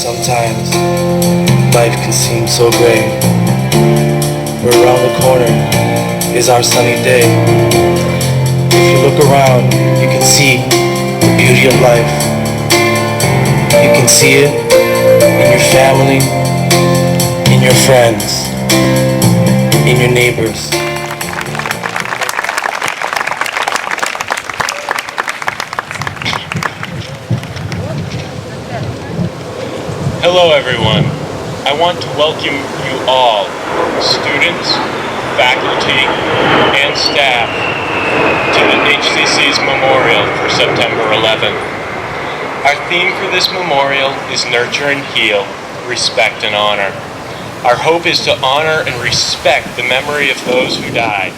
Sometimes life can seem so gray, but around the corner is our sunny day. If you look around, you can see the beauty of life. You can see it in your family, in your friends, in your neighbors. Hello everyone. I want to welcome you all, students, faculty, and staff, to the HCC's memorial for September 11th. Our theme for this memorial is Nurture and Heal, Respect and Honor. Our hope is to honor and respect the memory of those who died,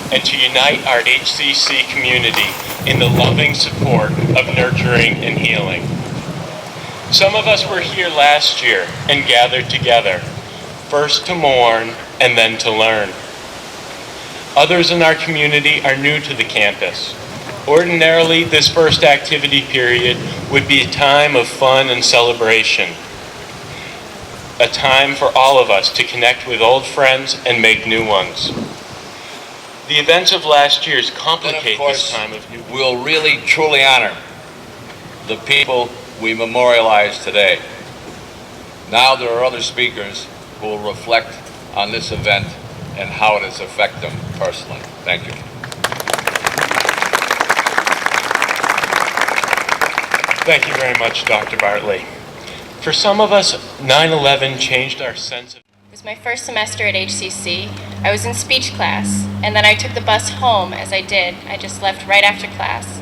and to unite our HCC community in the loving support of nurturing and healing. Some of us were here last year and gathered together, first to mourn and then to learn. Others in our community are new to the campus. Ordinarily, this first activity period would be a time of fun and celebration, a time for all of us to connect with old friends and make new ones. The events of last year's complicate this time of new. We'll really truly honor the people we memorialize today. Now there are other speakers who will reflect on this event and how it has affected them personally. Thank you. Thank you very much, Dr. Bartley. For some of us, 9/11 changed our sense of... It was my first semester at HCC. I was in speech class, and then I took the bus home as I did. I just left right after class.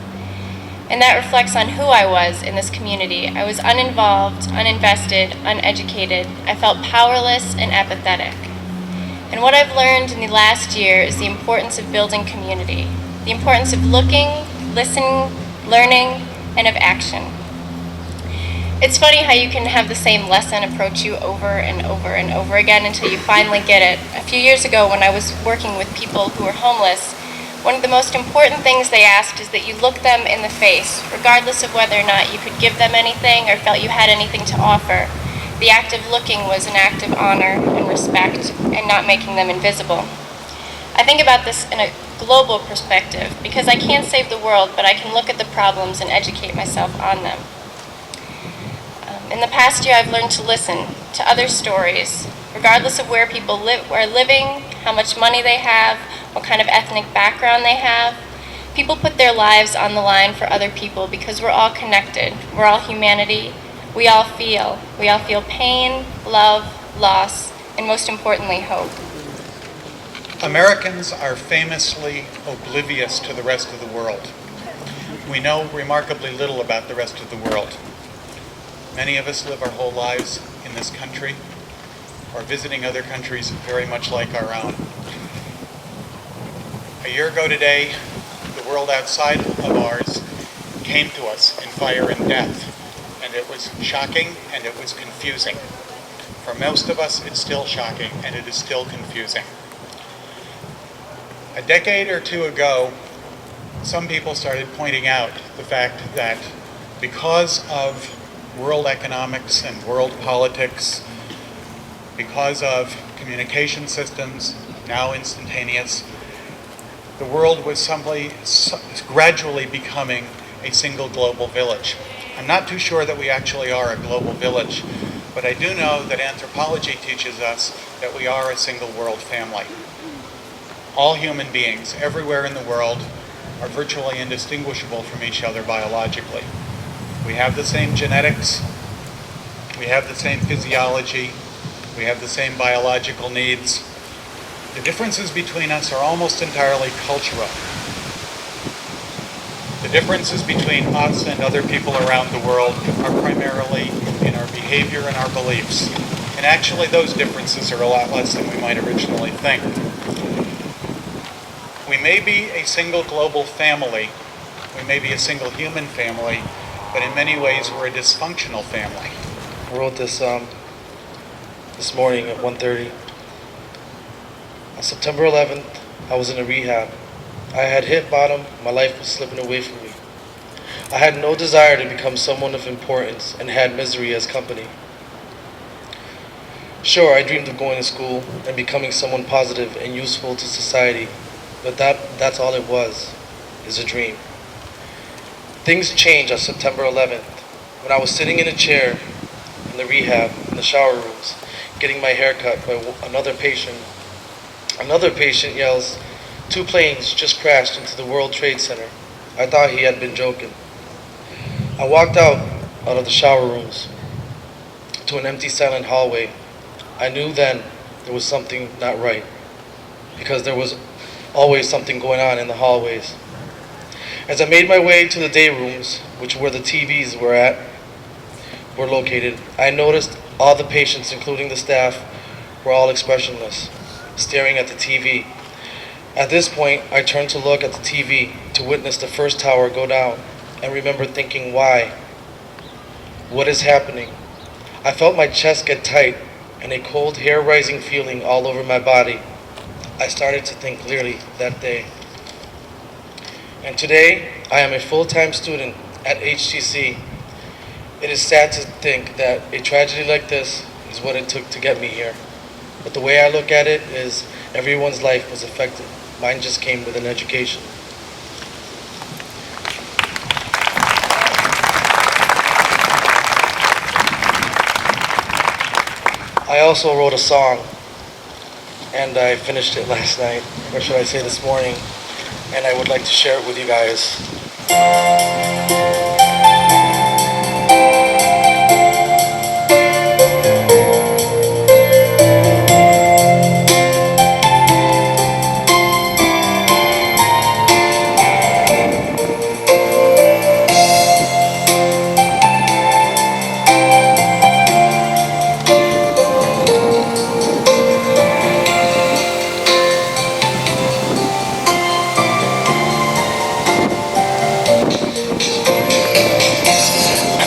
And that reflects on who I was in this community. I was uninvolved, uninvested, uneducated. I felt powerless and apathetic. And what I've learned in the last year is the importance of building community, the importance of looking, listening, learning, and of action. It's funny how you can have the same lesson approach you over and over and over again until you finally get it. A few years ago, when I was working with people who were homeless, one of the most important things they asked is that you look them in the face, regardless of whether or not you could give them anything or felt you had anything to offer. The act of looking was an act of honor and respect and not making them invisible. I think about this in a global perspective because I can't save the world, but I can look at the problems and educate myself on them. In the past year, I've learned to listen to other stories, regardless of where people are living, how much money they have, what kind of ethnic background they have. People put their lives on the line for other people because we're all connected. We're all humanity. We all feel. We all feel pain, love, loss, and most importantly, hope. Americans are famously oblivious to the rest of the world. We know remarkably little about the rest of the world. Many of us live our whole lives in this country or visiting other countries very much like our own. A year ago today, the world outside of ours came to us in fire and death, and it was shocking and it was confusing. For most of us, it's still shocking and it is still confusing. A decade or two ago, some people started pointing out the fact that because of world economics and world politics, because of communication systems, now instantaneous, the world was gradually becoming a single global village. I'm not too sure that we actually are a global village, but I do know that anthropology teaches us that we are a single world family. All human beings everywhere in the world are virtually indistinguishable from each other biologically. We have the same genetics, we have the same physiology, we have the same biological needs. The differences between us are almost entirely cultural. The differences between us and other people around the world are primarily in our behavior and our beliefs. And actually those differences are a lot less than we might originally think. We may be a single global family, we may be a single human family, but in many ways we're a dysfunctional family. I wrote this morning at 1:30. On September 11th, I was in a rehab. I had hit bottom, my life was slipping away from me. I had no desire to become someone of importance and had misery as company. Sure, I dreamed of going to school and becoming someone positive and useful to society, but that's all it was, is a dream. Things changed on September 11th when I was sitting in a chair in the rehab, in the shower rooms, getting my hair cut by another patient. Another patient yells, "Two planes just crashed into the World Trade Center." I thought he had been joking. I walked out of the shower rooms to an empty, silent hallway. I knew then there was something not right, because there was always something going on in the hallways. As I made my way to the day rooms, which where the TVs were located, I noticed all the patients, including the staff, were all expressionless, staring at the TV. At this point, I turned to look at the TV to witness the first tower go down and remember thinking, why? What is happening? I felt my chest get tight and a cold, hair-rising feeling all over my body. I started to think clearly that day. And today, I am a full-time student at HTC. It is sad to think that a tragedy like this is what it took to get me here. But the way I look at it is everyone's life was affected. Mine just came with an education. I also wrote a song, and I finished it last night, or should I say this morning, and I would like to share it with you guys.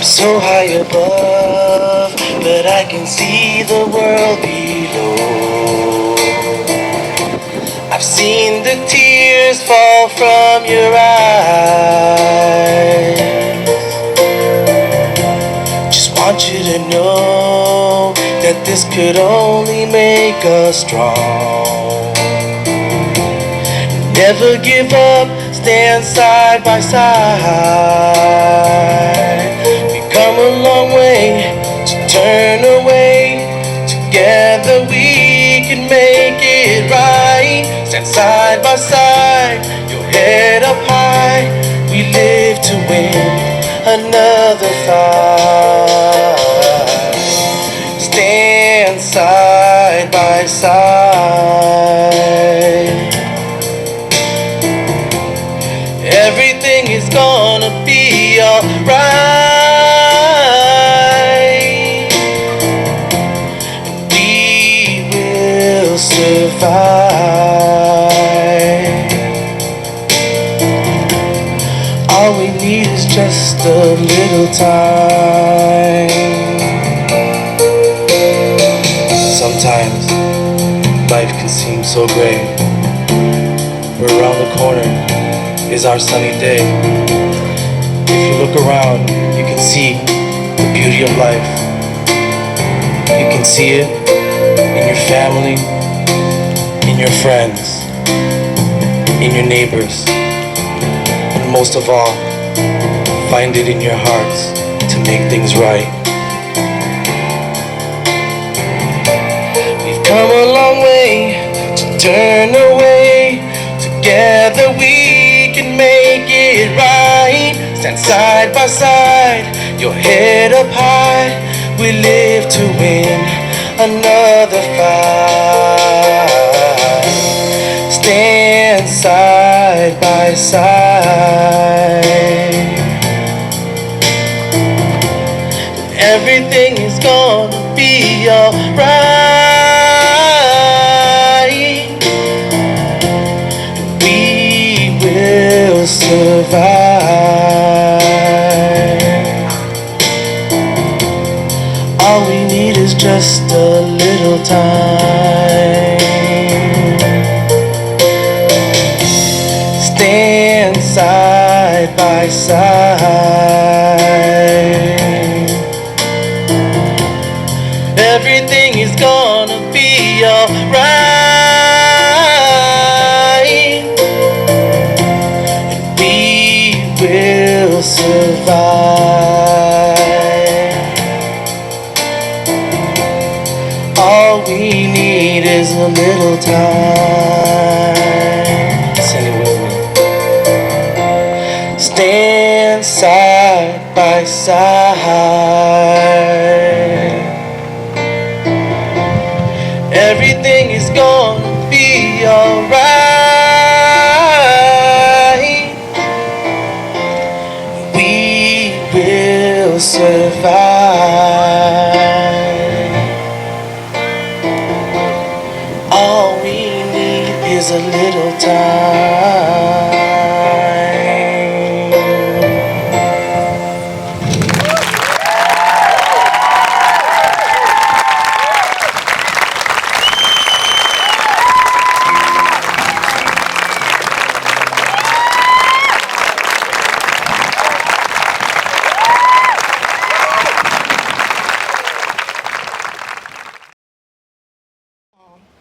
So high above, but I can see the world below. I've seen the tears fall from your eyes. Just want you to know that this could only make us strong. Never give up, stand side by side. Come a long way to turn away. Together we can make it right. Stand side by side, your head up high. We live to win another fight. Stand side by side. Everything is gonna be alright. Survive. All we need is just a little time. Sometimes life can seem so gray, but around the corner is our sunny day. If you look around, you can see the beauty of life. You can see it in your family, in your friends, in your neighbors, and most of all, find it in your hearts to make things right. We've come a long way to turn away. Together we can make it right. Stand side by side, your head up high. We live to win another fight. Stand side by side. Everything is gonna be alright. We will survive. All we need is just a little time. Stand side by side. Everything is gone. alright. We will survive. All we need is a little time. Sing it with me. Stand side by side. Everything is gonna be alright. We will survive. All we need is a little time.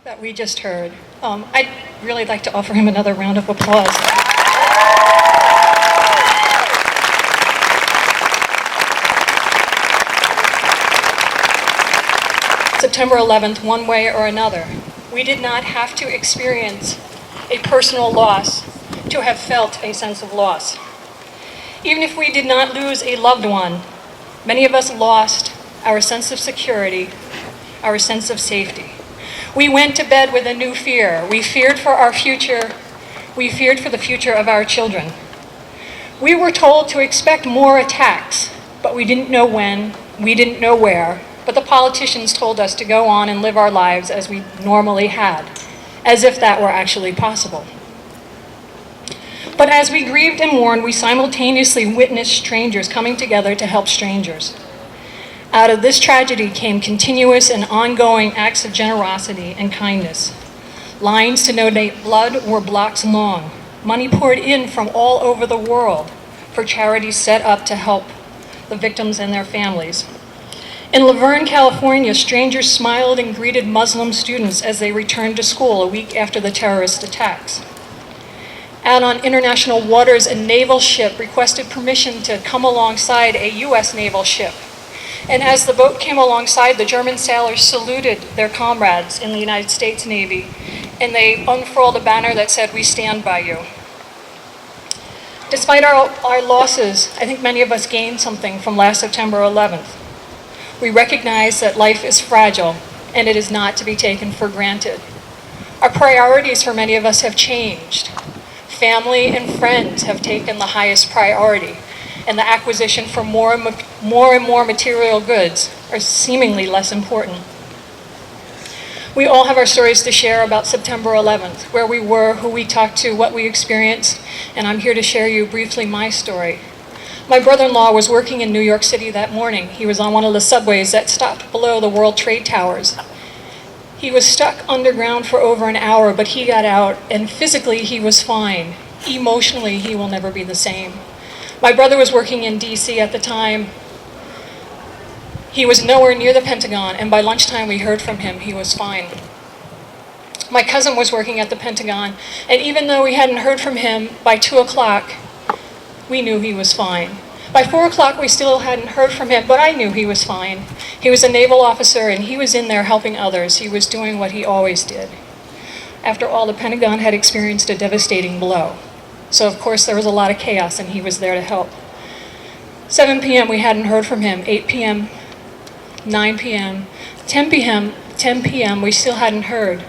That we just heard. I'd really like to offer him another round of applause. September 11th, one way or another. We did not have to experience a personal loss to have felt a sense of loss. Even if we did not lose a loved one, many of us lost our sense of security, our sense of safety. We went to bed with a new fear. We feared for our future. We feared for the future of our children. We were told to expect more attacks, but we didn't know when, we didn't know where. But the politicians told us to go on and live our lives as we normally had, as if that were actually possible. But as we grieved and mourned, we simultaneously witnessed strangers coming together to help strangers. Out of this tragedy came continuous and ongoing acts of generosity and kindness. Lines to donate blood were blocks long. Money poured in from all over the world for charities set up to help the victims and their families. In Laverne, California, strangers smiled and greeted Muslim students as they returned to school a week after the terrorist attacks. Out on international waters, a naval ship requested permission to come alongside a U.S. naval ship. And as the boat came alongside, the German sailors saluted their comrades in the United States Navy, and they unfurled a banner that said, "We stand by you." Despite our losses, I think many of us gained something from last September 11th. We recognize that life is fragile, and it is not to be taken for granted. Our priorities for many of us have changed. Family and friends have taken the highest priority, and the acquisition for more and more material goods are seemingly less important. We all have our stories to share about September 11th, where we were, who we talked to, what we experienced, and I'm here to share you briefly my story. My brother-in-law was working in New York City that morning. He was on one of the subways that stopped below the World Trade Towers. He was stuck underground for over an hour, but he got out, and physically he was fine. Emotionally, he will never be the same. My brother was working in DC at the time. He was nowhere near the Pentagon, and by lunchtime we heard from him. He was fine. My cousin was working at the Pentagon, and even though we hadn't heard from him, by 2 o'clock, we knew he was fine. By 4 o'clock, we still hadn't heard from him, but I knew he was fine. He was a naval officer, and he was in there helping others. He was doing what he always did. After all, the Pentagon had experienced a devastating blow. So, of course, there was a lot of chaos, and he was there to help. 7 p.m., we hadn't heard from him. 8 p.m., 9 p.m., 10 p.m., we still hadn't heard.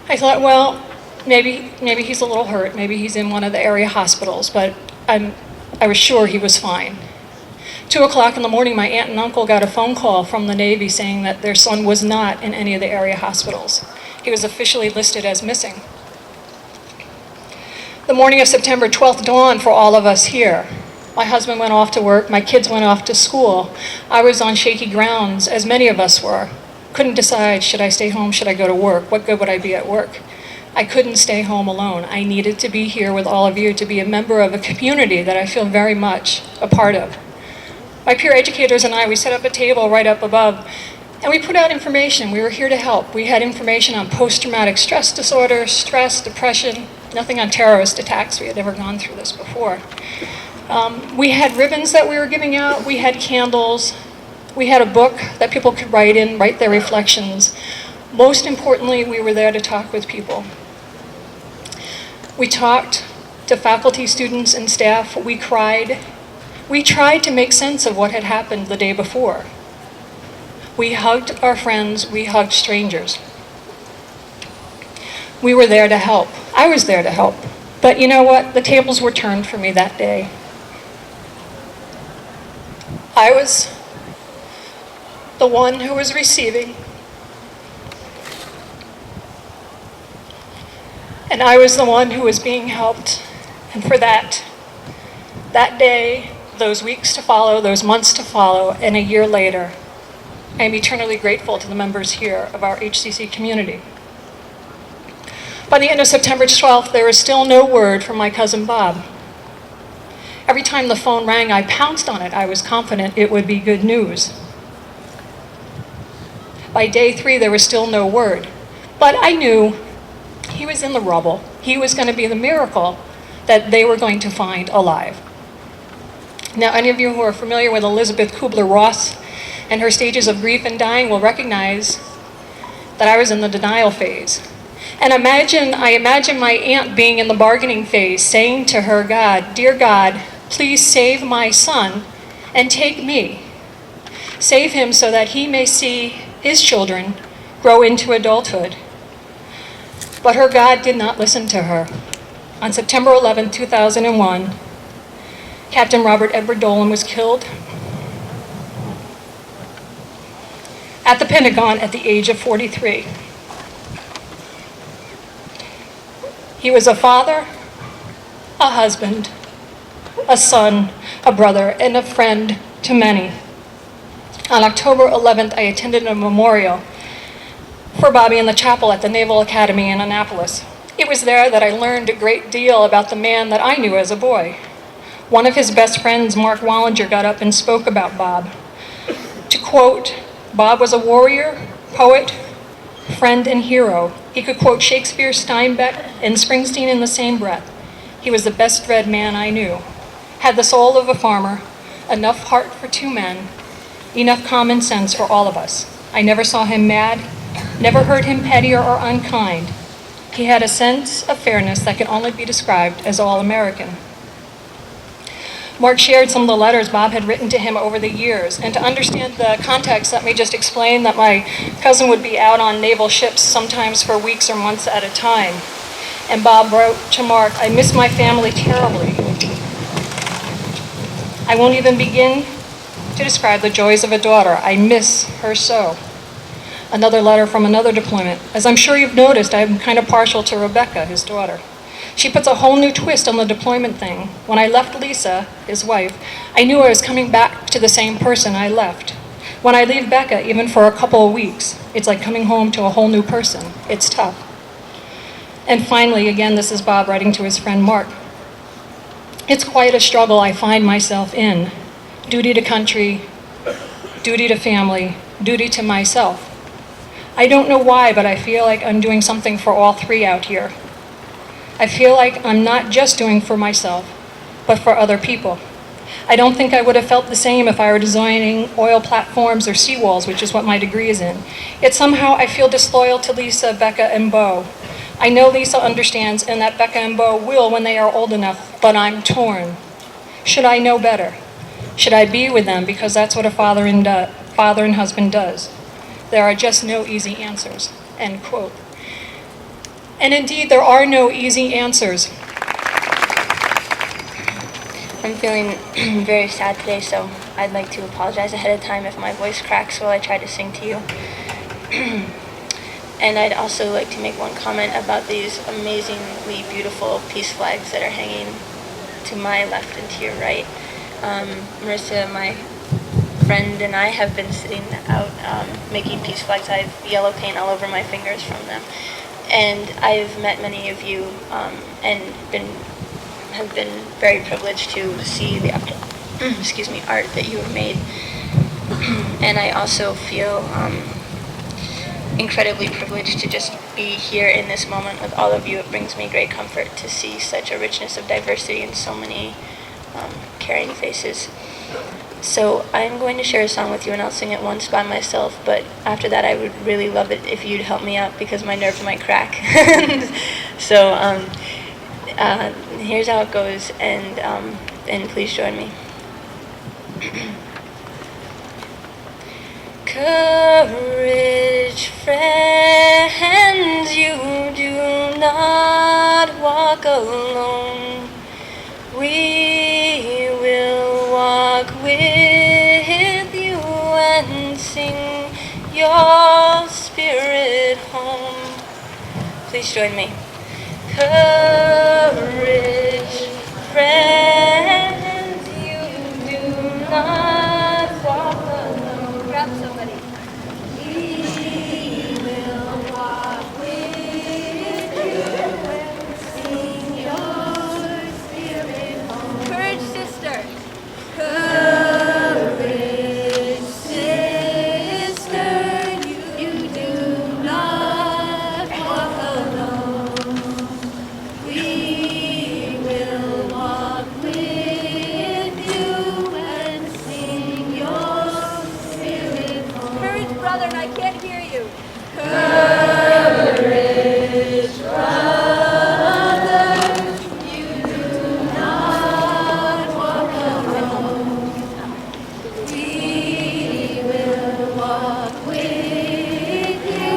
I thought, well, maybe he's a little hurt. Maybe he's in one of the area hospitals, but I was sure he was fine. 2 o'clock in the morning, my aunt and uncle got a phone call from the Navy saying that their son was not in any of the area hospitals. He was officially listed as missing. The morning of September 12th dawned for all of us here. My husband went off to work, my kids went off to school. I was on shaky grounds, as many of us were. Couldn't decide, should I stay home, should I go to work? What good would I be at work? I couldn't stay home alone. I needed to be here with all of you, to be a member of a community that I feel very much a part of. My peer educators and I, we set up a table right up above, And we put out information. We were here to help. We had information on post-traumatic stress disorder, stress, depression, nothing on terrorist attacks. We had never gone through this before. We had ribbons that we were giving out. We had candles. We had a book that people could write their reflections. Most importantly, we were there to talk with people. We talked to faculty, students, and staff. We cried. We tried to make sense of what had happened the day before. We hugged our friends. We hugged strangers. We were there to help. I was there to help. But you know what? The tables were turned for me that day. I was the one who was receiving, and I was the one who was being helped. And for that day, those weeks to follow, those months to follow, and a year later, I am eternally grateful to the members here of our HCC community. By the end of September 12th, there was still no word from my cousin Bob. Every time the phone rang, I pounced on it. I was confident it would be good news. By day 3, there was still no word. But I knew he was in the rubble. He was going to be the miracle that they were going to find alive. Now, any of you who are familiar with Elizabeth Kubler-Ross and her stages of grief and dying will recognize that I was in the denial phase. And I imagine my aunt being in the bargaining phase, saying to her God, "Dear God, please save my son and take me. Save him so that he may see his children grow into adulthood." But her God did not listen to her. On September 11, 2001, Captain Robert Edward Dolan was killed at the Pentagon at the age of 43. He was a father, a husband, a son, a brother, and a friend to many. On October 11th, I attended a memorial for Bobby in the chapel at the Naval Academy in Annapolis. It was there that I learned a great deal about the man that I knew as a boy. One of his best friends, Mark Wallinger, got up and spoke about Bob. To quote, "Bob was a warrior, poet, friend, and hero. He could quote Shakespeare, Steinbeck, and Springsteen in the same breath. He was the best-read man I knew. Had the soul of a farmer, enough heart for two men, enough common sense for all of us. I never saw him mad, never heard him petty or unkind. He had a sense of fairness that can only be described as all-American." Mark shared some of the letters Bob had written to him over the years, and to understand the context, let me just explain that my cousin would be out on naval ships sometimes for weeks or months at a time. And Bob wrote to Mark, "I miss my family terribly. I won't even begin to describe the joys of a daughter. I miss her so." Another letter from another deployment. "As I'm sure you've noticed, I'm kind of partial to Rebecca, his daughter. She puts a whole new twist on the deployment thing. When I left Lisa, his wife, I knew I was coming back to the same person I left. When I leave Becca, even for a couple of weeks, it's like coming home to a whole new person. It's tough." And finally, again, this is Bob writing to his friend Mark. "It's quite a struggle I find myself in. Duty to country, duty to family, duty to myself. I don't know why, but I feel like I'm doing something for all three out here. I feel like I'm not just doing for myself, but for other people. I don't think I would have felt the same if I were designing oil platforms or seawalls, which is what my degree is in. Yet somehow I feel disloyal to Lisa, Becca, and Bo. I know Lisa understands and that Becca and Bo will when they are old enough, but I'm torn. Should I know better? Should I be with them because that's what a father and husband does? There are just no easy answers." End quote. And indeed, there are no easy answers. I'm feeling very sad today, so I'd like to apologize ahead of time if my voice cracks while I try to sing to you. And I'd also like to make one comment about these amazingly beautiful peace flags that are hanging to my left and to your right. Marissa, my friend, and I have been sitting out making peace flags. I have yellow paint all over my fingers from them. And I've met many of you and have been very privileged to see the art that you have made. And I also feel incredibly privileged to just be here in this moment with all of you. It brings me great comfort to see such a richness of diversity and so many caring faces. So I'm going to share a song with you, and I'll sing it once by myself, but after that I would really love it if you'd help me out because my nerves might crack. So here's how it goes, and please join me. Courage, friends, you do not walk alone. We will walk with you and sing your spirit home. Please join me. Courage, friends, you do not walk alone. Grab somebody. We will walk with you and sing your spirit home. Courage, sister. Courage, sister, you do not walk alone. We will walk with you and sing your spirit home. Courage, brother, and I can't hear you. Courage, brother, you do not walk alone. We will walk with you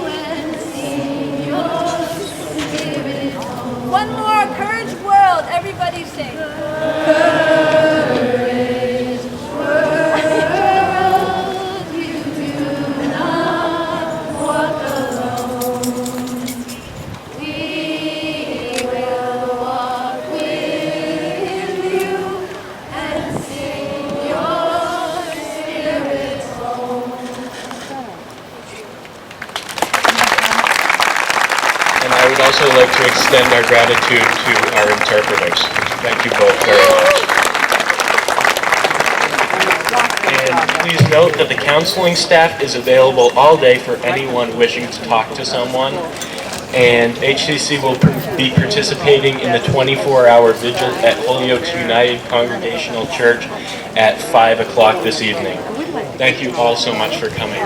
and sing your spirit home. One more, courage, world. Everybody sing. Courage, world, you do not walk alone. We will walk with you and sing your spirit home. And I would also like to extend our gratitude to our interpreters. Thank you both very much. And please note that the counseling staff is available all day for anyone wishing to talk to someone. And HCC will be participating in the 24-hour vigil at Holyoke United Congregational Church at 5 o'clock this evening. Thank you all so much for coming.